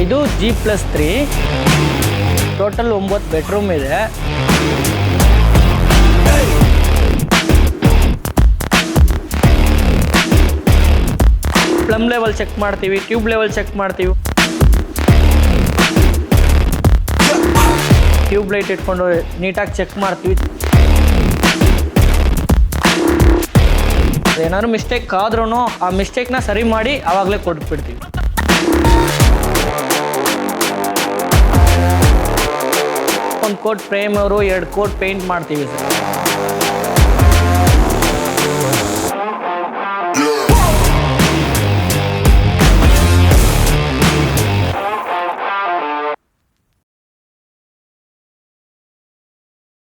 ಇದು G+3 total 9 bedroom ಇದೆ. Plum level check ಮಾಡ್ತೀವಿ, ಟ್ಯೂಬ್ ಲೆವೆಲ್ ಚೆಕ್ ಮಾಡ್ತೀವಿ. ಟ್ಯೂಬ್ ಲೈಟ್ ಇಟ್ಕೊಂಡು ನೀಟಾಗಿ ಚೆಕ್ ಮಾಡ್ತೀವಿ. ಏನಾದ್ರು ಮಿಸ್ಟೇಕ್ ಆದ್ರೂ ಆ ಮಿಸ್ಟೇಕ್ನ ಸರಿ ಮಾಡಿ ಆವಾಗಲೇ ಕೊಟ್ಬಿಡ್ತೀವಿ. ಒಂದು ಕೋಟ್ ಫ್ರೇಮ್ ಅವರು 2 ಕೋಟ್ ಪೇಂಟ್ ಮಾಡ್ತೀವಿ ಸರ್.